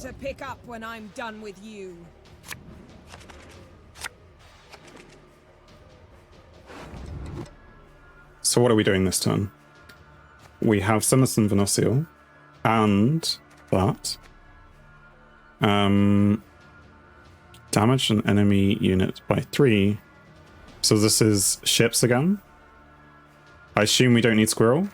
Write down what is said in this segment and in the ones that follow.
To pick up when I'm done with you. So what are we doing this turn? We have Simonson Venusial and that. Damage an enemy unit by 3. So this is ships again. I assume we don't need squirrel.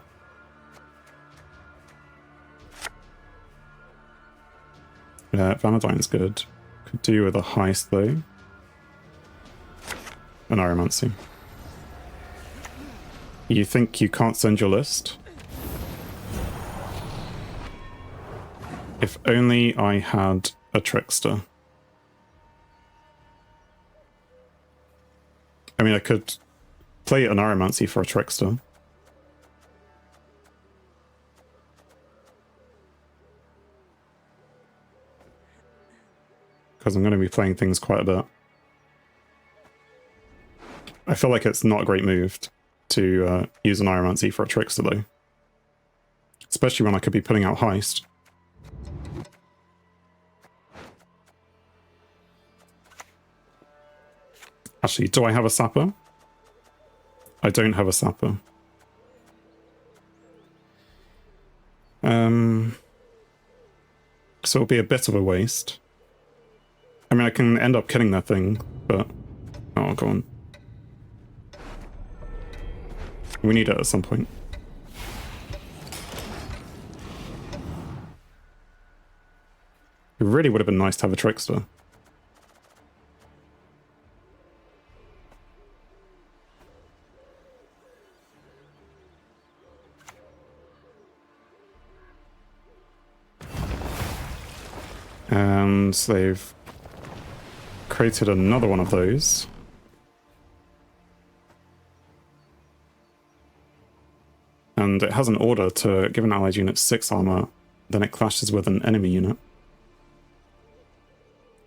Yeah, Vanadine's good. Could do with a heist though. An Aromancy. You think you can't send your list? If only I had a trickster. I mean, I could play an Aromancy for a trickster. Because I'm going to be playing things quite a bit. I feel like it's not a great move to use an Aromancy for a trickster though. Especially when I could be putting out heist. Actually, do I have a sapper? I don't have a sapper. So it'll be a bit of a waste. I mean, I can end up killing that thing, but... Oh, go on. We need it at some point. It really would have been nice to have a trickster. And they've created another one of those. And it has an order to give an allied unit 6 armor, then it clashes with an enemy unit.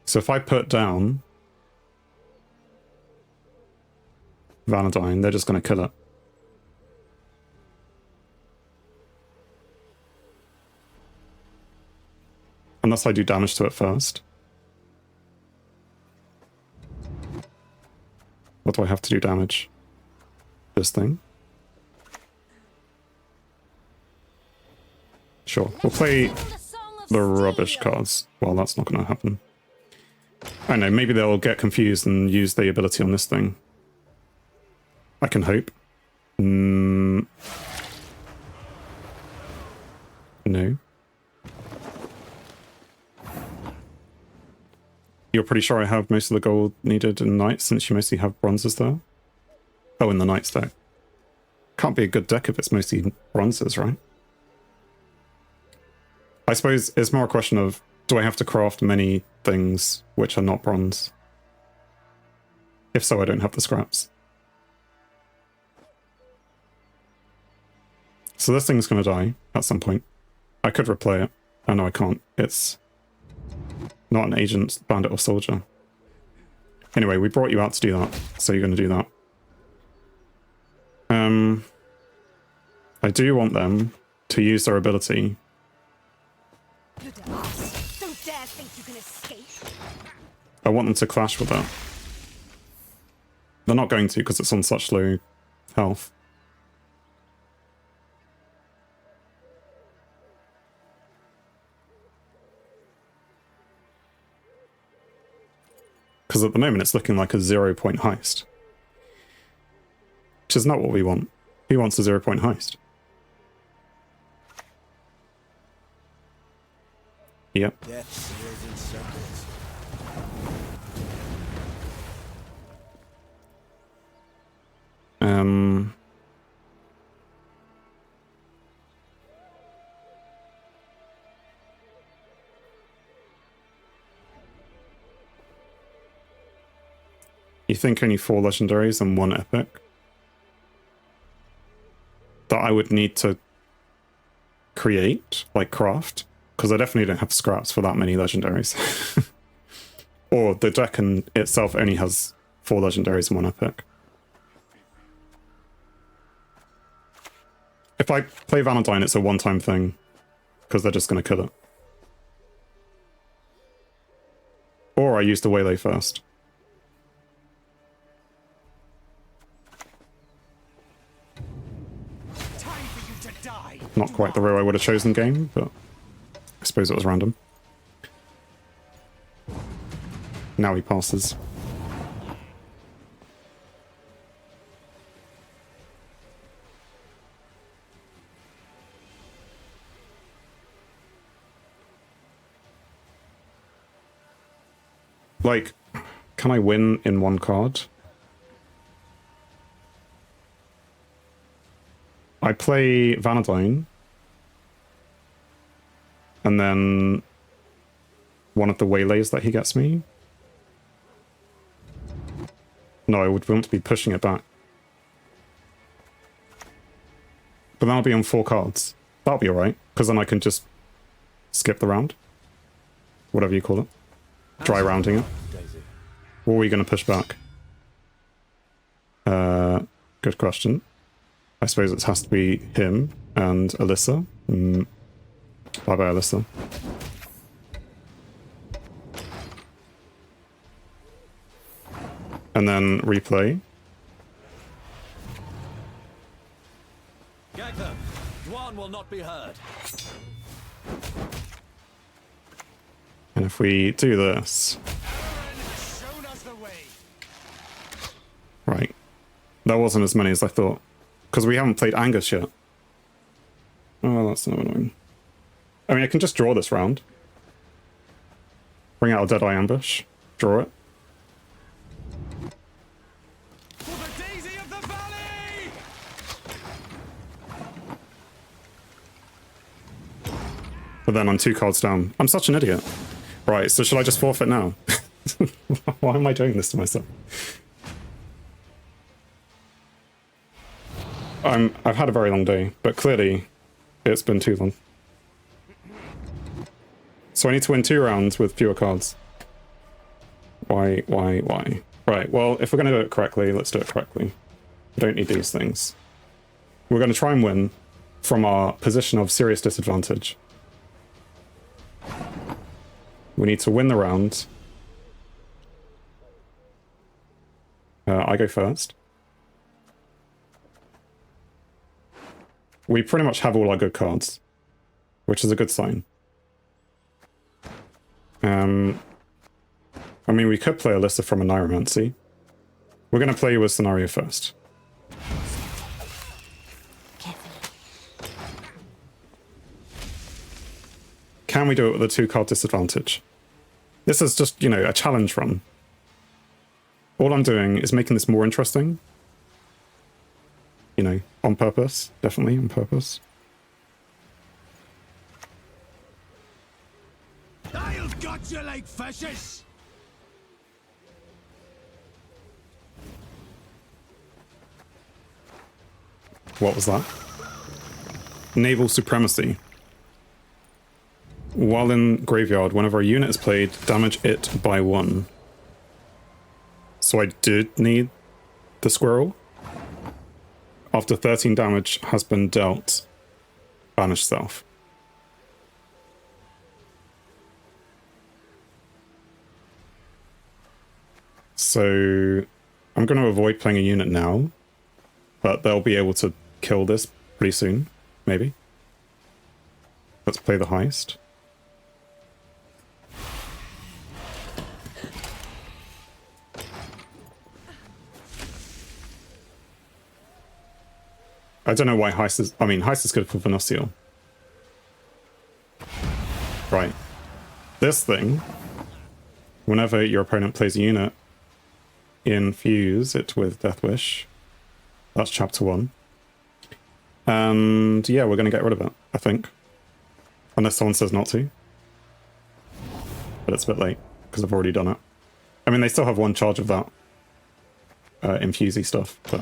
So if I put down Vanadine, they're just going to kill it. Unless I do damage to it first. What do I have to do damage? This thing? Sure, we'll play the rubbish cards. Well, that's not going to happen. I don't know, maybe they'll get confused and use the ability on this thing. I can hope. No. You're pretty sure I have most of the gold needed in Knights, since you mostly have bronzes there? Oh, in the Knights deck. Can't be a good deck if it's mostly bronzes, right? I suppose it's more a question of, do I have to craft many things which are not bronze? If so, I don't have the scraps. So this thing's going to die at some point. I could replay it. Oh no, I can't. It's not an agent, bandit, or soldier. Anyway, we brought you out to do that, so you're going to do that. I do want them to use their ability. Don't dare think you can escape. I want them to clash with that. They're not going to because it's on such low health. Because at the moment it's looking like a 0-point heist. Which is not what we want. Who wants a 0-point heist? Yep. Death sails in circles. You think only 4 legendaries and 1 epic? That I would need to create, like craft? Because I definitely don't have scraps for that many legendaries. Or the deck in itself only has 4 legendaries and 1 epic. If I play Vanadine, it's a one-time thing, because they're just going to kill it. Or I use the Waylay first. Time for you to die. Not quite the row I would have chosen game, but I suppose it was random. Now he passes. Like, can I win in one card? I play Vanadine. And then one of the Waylays that he gets me. No, I would want to be pushing it back. But that'll be on 4 cards. That'll be alright, because then I can just skip the round. Whatever you call it. Dry rounding it. What are we going to push back? Good question. I suppose it has to be him and Alyssa. Bye-bye, Alyssa. And then replay. Gag them. Dwan will not be heard. And if we do this... Shown us the way. Right. That wasn't as many as I thought. Because we haven't played Angus yet. Oh, that's not annoying. I mean, I can just draw this round. Bring out a Deadeye Ambush. Draw it. For the daisy of the valley! But then I'm 2 cards down. I'm such an idiot. Right, so should I just forfeit now? Why am I doing this to myself? I've had a very long day, but clearly it's been too long. So I need to win 2 rounds with fewer cards. Why? Right, well, if we're going to do it correctly, let's do it correctly. We don't need these things. We're going to try and win from our position of serious disadvantage. We need to win the round. I go first. We pretty much have all our good cards, which is a good sign. I mean, we could play Alyssa from a Neuromancy. We're going to play you a scenario first. Can we do it with a 2-card disadvantage? This is just, you know, a challenge run. All I'm doing is making this more interesting. You know, on purpose. Definitely on purpose. I'll got you like fishes! What was that? Naval Supremacy. While in Graveyard, whenever a unit is played, damage it by 1. So I did need the squirrel. After 13 damage has been dealt, banish self. So I'm going to avoid playing a unit now, but they'll be able to kill this pretty soon, maybe. Let's play the heist. I don't know why heist is... I mean, heist is good for Venusiel. Right. This thing, whenever your opponent plays a unit, infuse it with Death Wish. That's chapter 1. And yeah, we're going to get rid of it, I think. Unless someone says not to. But it's a bit late, because I've already done it. I mean, they still have 1 charge of that infusey stuff, but...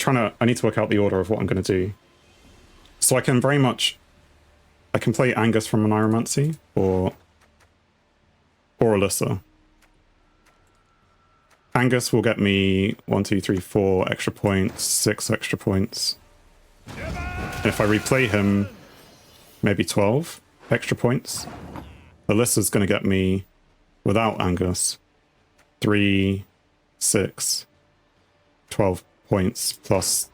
I need to work out the order of what I'm going to do. So I can I can play Angus from an Neuromancy, or Alyssa. Angus will get me 1, 2, 3, 4 extra points, 6 extra points. And if I replay him, maybe 12 extra points. Alyssa's going to get me, without Angus, 3, 6, 12 points plus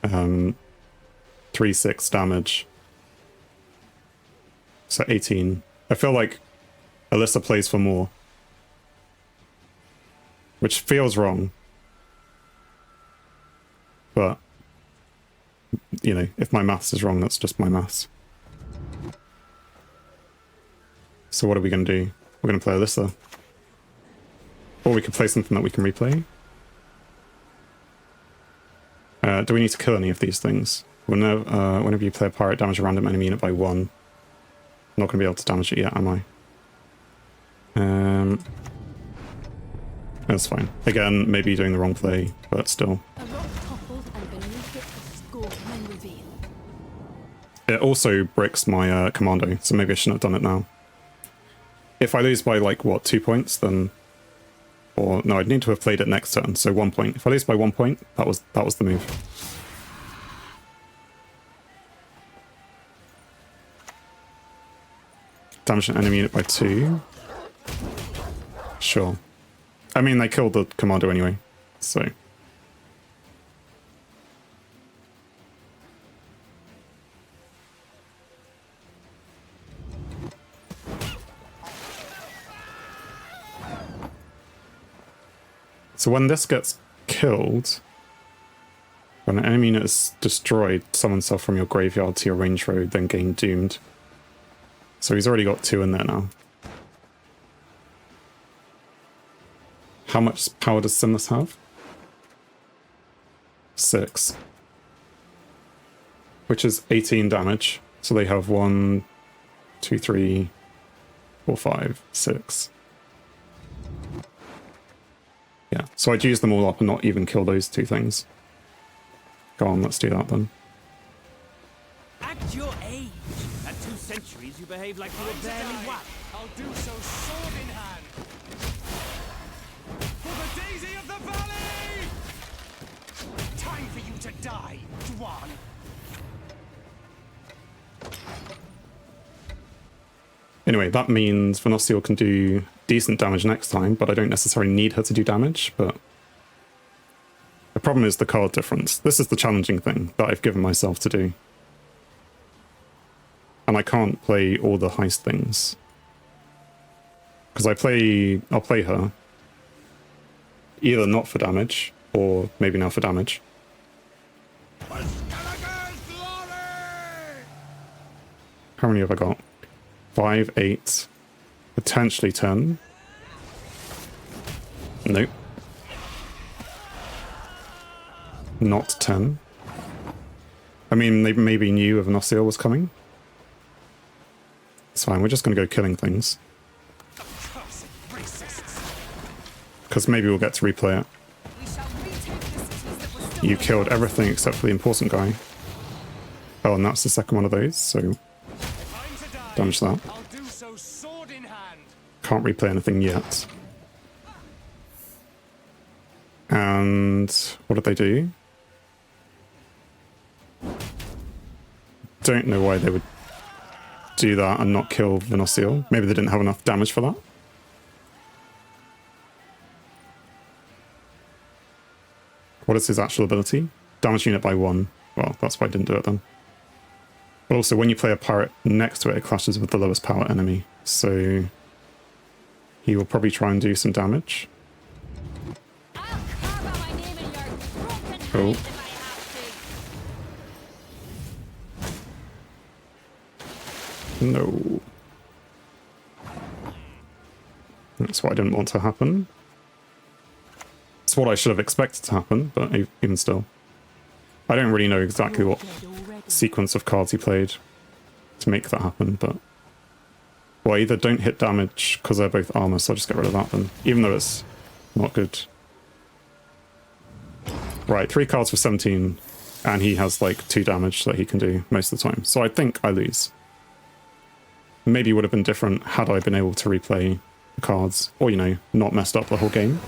3, 6 damage. So 18. I feel like Alyssa plays for more. Which feels wrong. But, you know, if my maths is wrong, that's just my maths. So what are we going to do? We're going to play Alyssa. Or we could play something that we can replay. Do we need to kill any of these things? Whenever you play a pirate, damage a random enemy unit by 1. I'm not going to be able to damage it yet, am I? That's fine. Again, maybe doing the wrong play, but still. A rock toppled and beneath it the scoi'atel revealed. It also bricks my commando, so maybe I shouldn't have done it now. If I lose by, like, what, 2 points, then... Or, no, I'd need to have played it next turn, so 1 point. If I lose by 1 point, that was the move. Damage an enemy unit by 2. Sure. I mean, they killed the commando anyway, so... So when this gets killed, when an enemy unit is destroyed, summon self from your graveyard to your range road, then gain doomed. So he's already got 2 in there now. How much power does Sinless have? 6. Which is 18 damage. So they have 1, 2, 3, 4, 5, 6. Yeah, so I'd use them all up and not even kill those 2 things. Go on, let's do that then. Act your age. At 2 centuries, you behave like you were barely what? I'll do so sword in hand. For the daisy of the valley! Time for you to die, Dwan. Anyway, that means Venustiel can do decent damage next time, but I don't necessarily need her to do damage, but... The problem is the card difference. This is the challenging thing that I've given myself to do. And I can't play all the heist things. Because I'll play her. Either not for damage, or maybe now for damage. How many have I got? 5, 8, potentially 10. Nope. Not 10. I mean, they maybe knew Venustiel was coming. It's fine, we're just going to go killing things. Because maybe we'll get to replay it. You killed everything except for the important guy. Oh, and that's the second one of those, so... Damage that. Can't replay anything yet. And what did they do? Don't know why they would do that and not kill Venustiel. Maybe they didn't have enough damage for that. What is his actual ability? Damage unit by 1. Well, that's why I didn't do it then. But also, when you play a pirate next to it, it clashes with the lowest power enemy. So he will probably try and do some damage. Oh. No. That's what I didn't want to happen. It's what I should have expected to happen, but even still. I don't really know exactly what sequence of cards he played to make that happen, but... Well, either don't hit damage because they're both armor, so I'll just get rid of that then, even though it's not good. Right, 3 cards for 17, and he has like 2 damage that he can do most of the time. So I think I lose. Maybe it would have been different had I been able to replay cards, or, you know, not messed up the whole game.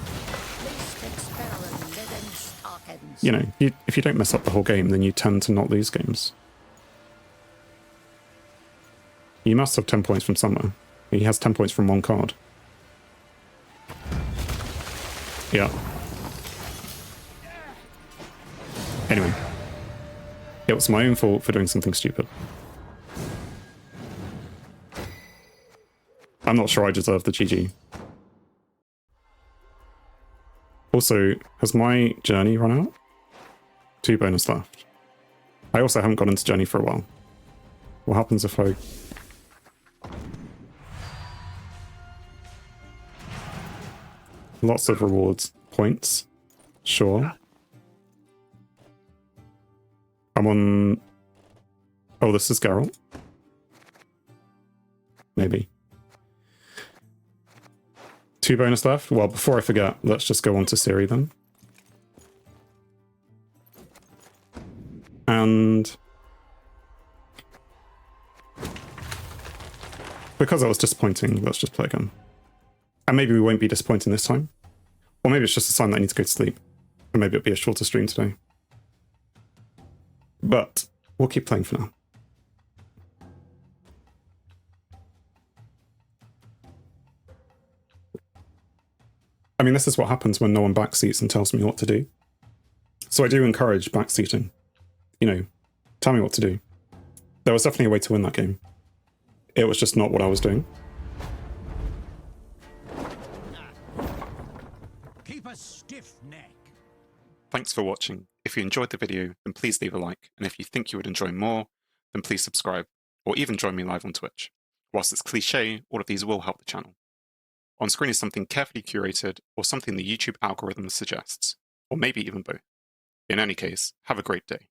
You know, if you don't mess up the whole game, then you tend to not lose games. You must have 10 points from somewhere. He has 10 points from one card. Yeah. Anyway. It was my own fault for doing something stupid. I'm not sure I deserve the GG. Also, has my journey run out? 2 bonus left. I also haven't got into journey for a while. What happens if I... Lots of rewards. Points. Sure. I'm on... Oh, this is Geralt. Maybe. 2 bonus left? Well, before I forget, let's just go on to Ciri then. And... because that was disappointing, let's just play again. And maybe we won't be disappointing this time. Or maybe it's just a sign that I need to go to sleep. Or maybe it'll be a shorter stream today. But we'll keep playing for now. I mean, this is what happens when no one backseats and tells me what to do. So I do encourage backseating. You know, tell me what to do. There was definitely a way to win that game. It was just not what I was doing. Keep a stiff neck. Thanks for watching. If you enjoyed the video, then please leave a like. And if you think you would enjoy more, then please subscribe, or even join me live on Twitch. Whilst it's cliche, all of these will help the channel. On screen is something carefully curated, or something the YouTube algorithm suggests, or maybe even both. In any case, have a great day.